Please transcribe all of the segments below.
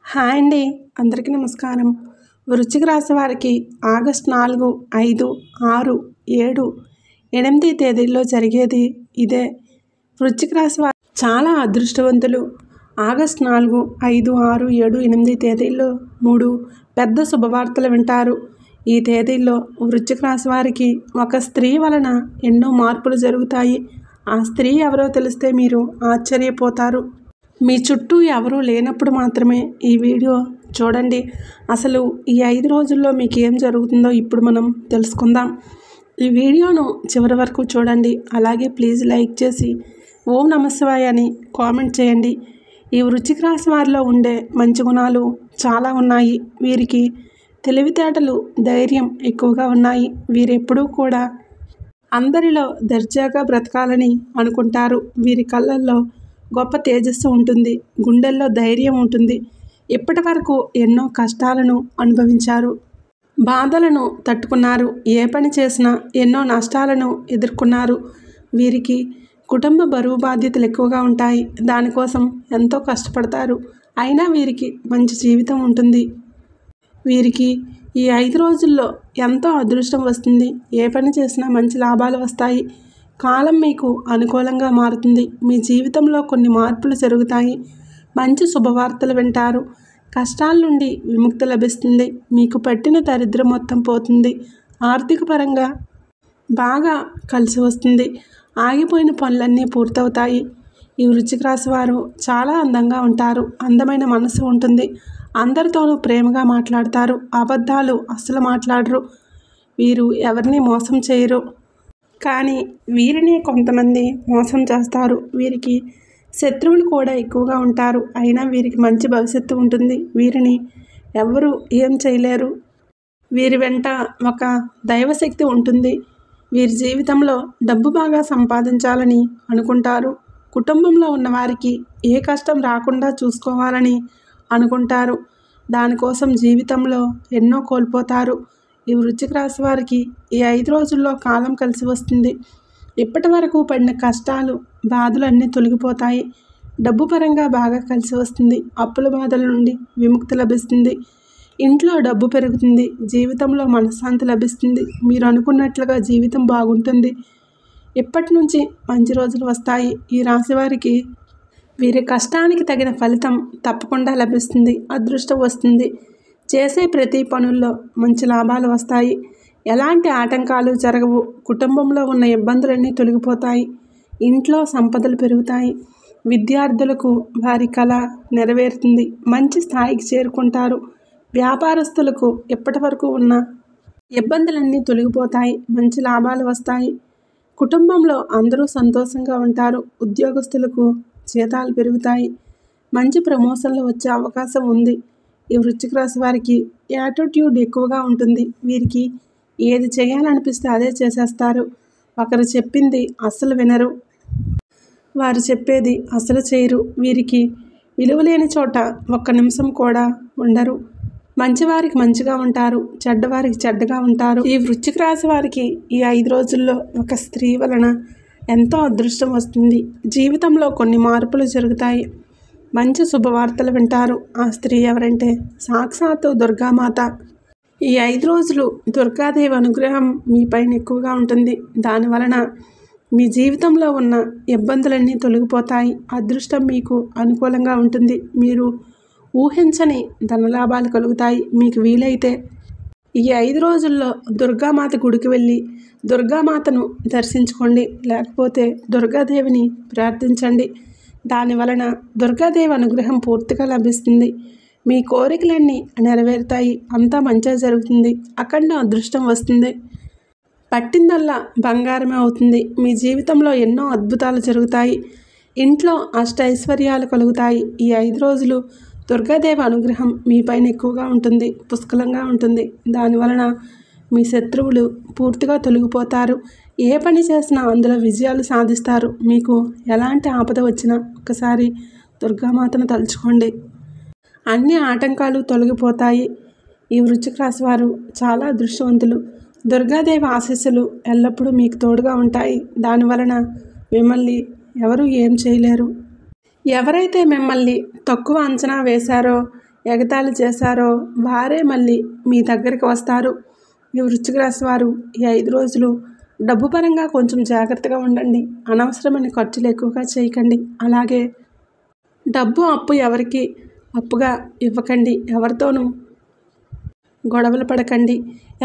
Hi అండి. అందరికీ నమస్కారం. వృశ్చిక రాశి వారికి ఆగస్టు 4, 5, 6, 7, 8 తేదీల్లో జరిగేది ఇదే. వృశ్చిక రాశి వారు చాలా అదృష్టవంతులు. ఆగస్టు 4, 5, 6, 7, 8 తేదీల్లో 3 పెద్ద శుభవార్తలు వింటారు. ఈ తేదీల్లో వృశ్చిక రాశి వారికి ఒక స్త్రీ వలన ఎన్నో మార్పులు జరుగుతాయి. ఆ స్త్రీ ఎవరో తెలిస్తే మీరు ఆశ్చర్యపోతారు. మీ చుట్టూ ఎవరూ లేనప్పుడు మాత్రమే ఈ వీడియో చూడండి. అసలు ఈ 5 రోజుల్లో మీకు ఏం జరుగుతుందో ఇప్పుడు మనం తెలుసుకుందాం. ఈ వీడియోను చివరి వరకు చూడండి. అలాగే ప్లీజ్ లైక్ చేసి ఓం నమఃశివాయ అని కామెంట్ చేయండి. ఈ వృశ్చిక రాశి వారిలో ఉండే మంచి గుణాలు చాలా ఉన్నాయి. వీరికి తెలివితేటలు, ధైర్యం ఎక్కువగా ఉన్నాయి. వీరెప్పుడూ కూడా అందరిలో దర్జాగా బ్రతకాలని అనుకుంటారు. వీరి కళ్ళల్లో గొప్ప తేజస్సు ఉంటుంది. గుండెల్లో ధైర్యం ఉంటుంది. ఇప్పటి వరకు ఎన్నో కష్టాలను అనుభవించారు. బాధలను తట్టుకున్నారు. ఏ పని చేసినా ఎన్నో నష్టాలను ఎదుర్కొన్నారు. వీరికి కుటుంబ బరువు బాధ్యతలు ఎక్కువగా ఉంటాయి. దానికోసం ఎంతో కష్టపడతారు. అయినా వీరికి మంచి జీవితం ఉంటుంది. వీరికి ఈ 5 రోజుల్లో ఎంతో అదృష్టం వస్తుంది. ఏ పని చేసినా మంచి లాభాలు వస్తాయి. కాలం మీకు అనుకూలంగా మారుతుంది. మీ జీవితంలో కొన్ని మార్పులు జరుగుతాయి. మంచి శుభవార్తలు వింటారు. కష్టాల నుండి విముక్తి లభిస్తుంది. మీకు పట్టిన దరిద్రం మొత్తం పోతుంది. ఆర్థిక పరంగా బాగా కలిసి వస్తుంది. ఆగిపోయిన పనులన్నీ పూర్తవుతాయి. ఈ వృశ్చిక రాశి వారు చాలా అందంగా ఉంటారు. అందమైన మనసు ఉంటుంది. అందరితోనూ ప్రేమగా మాట్లాడతారు. అబద్ధాలు అస్సలు మాట్లాడరు. వీరు ఎవరిని మోసం చేయరు. కానీ వీరిని కొంతమంది మోసం చేస్తారు. వీరికి శత్రువులు కూడా ఎక్కువగా ఉంటారు. అయినా వీరికి మంచి భవిష్యత్తు ఉంటుంది. వీరిని ఎవరు ఏం చేయలేరు. వీరి వెంట ఒక దైవశక్తి ఉంటుంది. వీరి జీవితంలో డబ్బు బాగా సంపాదించాలని అనుకుంటారు. కుటుంబంలో ఉన్నవారికి ఏ కష్టం రాకుండా చూసుకోవాలని అనుకుంటారు. దానికోసం జీవితంలో ఎన్నో కోల్పోతారు. ఈ వృశ్చిక రాశి వారికి ఈ 5 రోజుల్లో కాలం కలిసి వస్తుంది. ఇప్పటి వరకు పడిన కష్టాలు, బాధలు అన్నీ తొలగిపోతాయి. డబ్బు పరంగా బాగా కలిసి వస్తుంది. అప్పుల బాధల నుండి విముక్తి లభిస్తుంది. ఇంట్లో డబ్బు పెరుగుతుంది. జీవితంలో మనశ్శాంతి లభిస్తుంది. మీరు అనుకున్నట్లుగా జీవితం బాగుంటుంది. ఇప్పటి నుంచి మంచి రోజులు వస్తాయి. ఈ రాశి వారికి వీరి కష్టానికి తగిన ఫలితం తప్పకుండా లభిస్తుంది. అదృష్టం వస్తుంది. చేసే ప్రతి పనుల్లో మంచి లాభాలు వస్తాయి. ఎలాంటి ఆటంకాలు జరగవు. కుటుంబంలో ఉన్న ఇబ్బందులన్నీ తొలగిపోతాయి. ఇంట్లో సంపదలు పెరుగుతాయి. విద్యార్థులకు వారి కళ నెరవేరుతుంది. మంచి స్థాయికి చేరుకుంటారు. వ్యాపారస్తులకు ఇప్పటి వరకు ఉన్న ఇబ్బందులన్నీ తొలగిపోతాయి. మంచి లాభాలు వస్తాయి. కుటుంబంలో అందరూ సంతోషంగా ఉంటారు. ఉద్యోగస్తులకు జీతాలు పెరుగుతాయి. మంచి ప్రమోషన్లు వచ్చే అవకాశం ఉంది. ఈ వృశ్చిక రాశి వారికి యాటిట్యూడ్ ఎక్కువగా ఉంటుంది. వీరికి ఏది చేయాలనిపిస్తే అదే చేసేస్తారు. ఒకరు చెప్పింది అస్సలు వినరు. వారు చెప్పేది అస్సలు చేయరు. వీరికి విలువలేని చోట ఒక్క నిమిషం కూడా ఉండరు. మంచివారికి మంచిగా ఉంటారు. చెడ్డవారికి చెడ్డగా ఉంటారు. ఈ వృశ్చిక రాశి వారికి ఈ 5 రోజుల్లో ఒక స్త్రీ వలన ఎంతో అదృష్టం వస్తుంది. జీవితంలో కొన్ని మార్పులు జరుగుతాయి. మంచి శుభవార్తలు వింటారు. ఆ స్త్రీ ఎవరంటే సాక్షాత్తు దుర్గామాత. ఈ 5 రోజులు దుర్గాదేవి అనుగ్రహం మీ పైన ఎక్కువగా ఉంటుంది. దానివలన మీ జీవితంలో ఉన్న ఇబ్బందులన్నీ తొలగిపోతాయి. అదృష్టం మీకు అనుకూలంగా ఉంటుంది. మీరు ఊహించని ధనలాభాలు కలుగుతాయి. మీకు వీలైతే ఈ 5 రోజుల్లో దుర్గామాత గుడికి వెళ్ళి దుర్గామాతను దర్శించుకోండి. లేకపోతే దుర్గాదేవిని ప్రార్థించండి. దానివలన దుర్గాదేవి అనుగ్రహం పూర్తిగా లభిస్తుంది. మీ కోరికలన్నీ నెరవేరుతాయి. అంతా మంచిగా జరుగుతుంది. అఖండ అదృష్టం వస్తుంది. పట్టిందల్లా బంగారమే అవుతుంది. మీ జీవితంలో ఎన్నో అద్భుతాలు జరుగుతాయి. ఇంట్లో అష్టైశ్వర్యాలు కలుగుతాయి. ఈ 5 రోజులు దుర్గాదేవి అనుగ్రహం మీ పైన ఎక్కువగా ఉంటుంది. పుష్కలంగా ఉంటుంది. దానివలన మీ శత్రువులు పూర్తిగా తొలగిపోతారు. ఏ పని చేసినా అందులో విజయాలు సాధిస్తారు. మీకు ఎలాంటి ఆపద వచ్చినా ఒకసారి దుర్గామాతను తలుచుకోండి. అన్ని ఆటంకాలు తొలగిపోతాయి. ఈ వృశ్చిక రాశి వారు చాలా అదృష్టవంతులు. దుర్గాదేవి ఆశీస్సులు ఎల్లప్పుడూ మీకు తోడుగా ఉంటాయి. దానివలన మిమ్మల్ని ఎవరు ఏం చేయలేరు. ఎవరైతే మిమ్మల్ని తక్కువ అంచనా వేశారో, ఎగతాళి చేశారో వారే మళ్ళీ మీ దగ్గరికి వస్తారు. ఈ వృశ్చిక రాశి వారు ఈ 5 రోజులు డబ్బు పరంగా కొంచెం జాగ్రత్తగా ఉండండి. అనవసరమైన ఖర్చులు ఎక్కువగా చేయకండి. అలాగే డబ్బు అప్పు ఎవరికి అప్పుగా ఇవ్వకండి. ఎవరితోనూ గొడవలు పడకండి.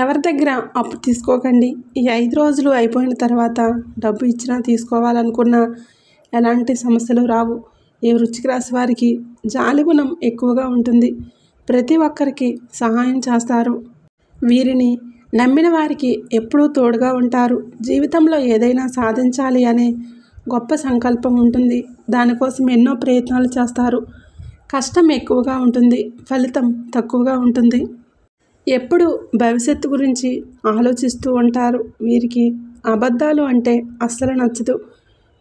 ఎవరి దగ్గర అప్పు తీసుకోకండి. ఈ 5 రోజులు అయిపోయిన తర్వాత డబ్బు ఇచ్చినా తీసుకోవాలనుకున్నా ఎలాంటి సమస్యలు రావు. ఈ వృశ్చిక రాశి వారికి జాలి గుణం ఎక్కువగా ఉంటుంది. ప్రతి ఒక్కరికి సహాయం చేస్తారు. వీరిని నమ్మిన వారికి ఎప్పుడూ తోడుగా ఉంటారు. జీవితంలో ఏదైనా సాధించాలి అనే గొప్ప సంకల్పం ఉంటుంది. దానికోసం ఎన్నో ప్రయత్నాలు చేస్తారు. కష్టం ఎక్కువగా ఉంటుంది, ఫలితం తక్కువగా ఉంటుంది. ఎప్పుడు భవిష్యత్తు గురించి ఆలోచిస్తూ ఉంటారు. వీరికి అబద్ధాలు అంటే అస్సలు నచ్చదు.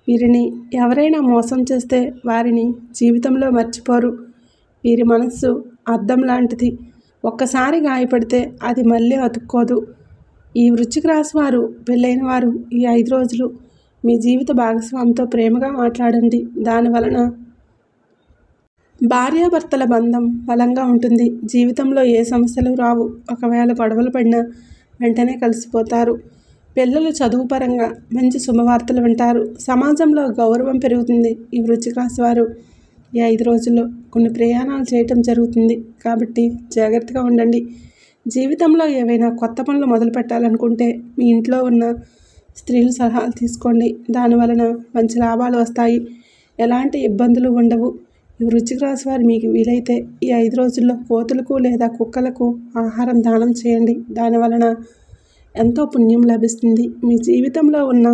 వీరిని ఎవరైనా మోసం చేస్తే వారిని జీవితంలో మర్చిపోరు. వీరి మనస్సు అద్దం లాంటిది. ఒక్కసారి గాయపడితే అది మళ్ళీ అతుక్కోదు. ఈ వృశ్చిక రాశి వారు పెళ్ళైన వారు ఈ 5 రోజులు మీ జీవిత భాగస్వామితో ప్రేమగా మాట్లాడండి. దానివలన భార్యాభర్తల బంధం బలంగా ఉంటుంది. జీవితంలో ఏ సమస్యలు రావు. ఒకవేళ గొడవలు పడినా వెంటనే కలిసిపోతారు. పిల్లలు చదువు పరంగా మంచి శుభవార్తలు వింటారు. సమాజంలో గౌరవం పెరుగుతుంది. ఈ వృశ్చిక రాశి వారు ఈ 5 రోజుల్లో కొన్ని ప్రయాణాలు చేయటం జరుగుతుంది. కాబట్టి జాగ్రత్తగా ఉండండి. జీవితంలో ఏవైనా కొత్త పనులు మొదలు పెట్టాలనుకుంటే మీ ఇంట్లో ఉన్న స్త్రీల సలహాలు తీసుకోండి. దానివలన మంచి లాభాలు వస్తాయి. ఎలాంటి ఇబ్బందులు ఉండవు. ఈ వృశ్చిక రాశి వారు మీకు వీలైతే ఈ 5 రోజుల్లో కోతులకు లేదా కుక్కలకు ఆహారం దానం చేయండి. దానివలన ఎంతో పుణ్యం లభిస్తుంది. మీ జీవితంలో ఉన్న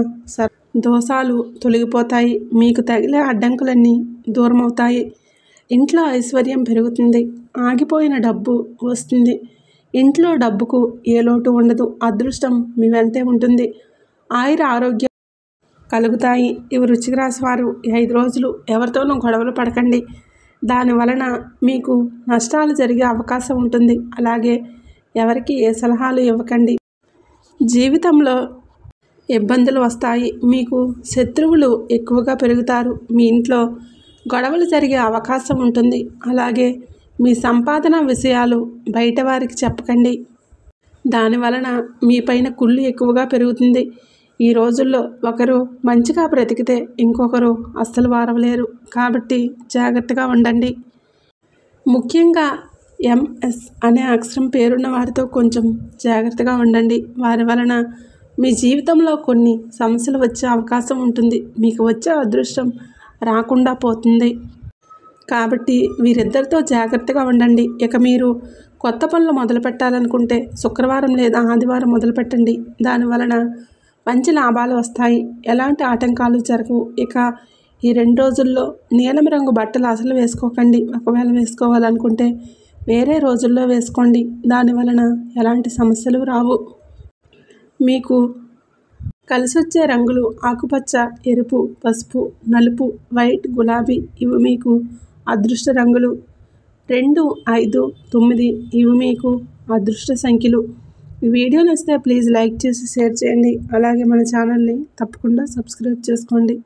దోషాలు తొలగిపోతాయి. మీకు తగిలే అడ్డంకులన్నీ దూరమవుతాయి. ఇంట్లో ఐశ్వర్యం పెరుగుతుంది. ఆగిపోయిన డబ్బు వస్తుంది. ఇంట్లో డబ్బుకు ఏ లోటు ఉండదు. అదృష్టం మీ వెంటే ఉంటుంది. ఆయుర ఆరోగ్యం కలుగుతాయి. ఈ వృశ్చిక రాశి వారు ఈ 5 రోజులు ఎవరితోనూ గొడవలు పడకండి. దానివలన మీకు నష్టాలు జరిగే అవకాశం ఉంటుంది. అలాగే ఎవరికి ఏ సలహాలు ఇవ్వకండి. జీవితంలో ఇబ్బందులు వస్తాయి. మీకు శత్రువులు ఎక్కువగా పెరుగుతారు. మీ ఇంట్లో గొడవలు జరిగే అవకాశం ఉంటుంది. అలాగే మీ సంపాదన విషయాలు బయట వారికి చెప్పకండి. దానివలన మీ పైన కుళ్ళు ఎక్కువగా పెరుగుతుంది. ఈ రోజుల్లో ఒకరు మంచిగా బ్రతికితే ఇంకొకరు అస్సలు వారవలేరు. కాబట్టి జాగ్రత్తగా ఉండండి. ముఖ్యంగా MS అనే అక్షరం పేరున్న వారితో కొంచెం జాగ్రత్తగా ఉండండి. వారి వలన మీ జీవితంలో కొన్ని సమస్యలు వచ్చే అవకాశం ఉంటుంది. మీకు వచ్చే అదృష్టం రాకుండా పోతుంది. కాబట్టి వీరిద్దరితో జాగ్రత్తగా ఉండండి. ఇక మీరు కొత్త పనులు మొదలు పెట్టాలనుకుంటే శుక్రవారం లేదా ఆదివారం మొదలుపెట్టండి. దానివలన మంచి లాభాలు వస్తాయి. ఎలాంటి ఆటంకాలు జరగవు. ఇక ఈ 2 రోజుల్లో నీలం రంగు బట్టలు అసలు వేసుకోకండి. ఒకవేళ వేసుకోవాలనుకుంటే వేరే రోజుల్లో వేసుకోండి. దానివలన ఎలాంటి సమస్యలు రావు. మీకు కలిసి వచ్చే రంగులు ఆకుపచ్చ, ఎరుపు, పసుపు, నలుపు, వైట్, గులాబీ. ఇవి మీకు అదృష్ట రంగులు. 2, 5, 9 ఇవి మీకు అదృష్ట సంఖ్యలు. ఈ వీడియో నచ్చితే ప్లీజ్ లైక్ చేసి షేర్ చేయండి. అలాగే మన ఛానల్ని తప్పకుండా సబ్స్క్రైబ్ చేసుకోండి.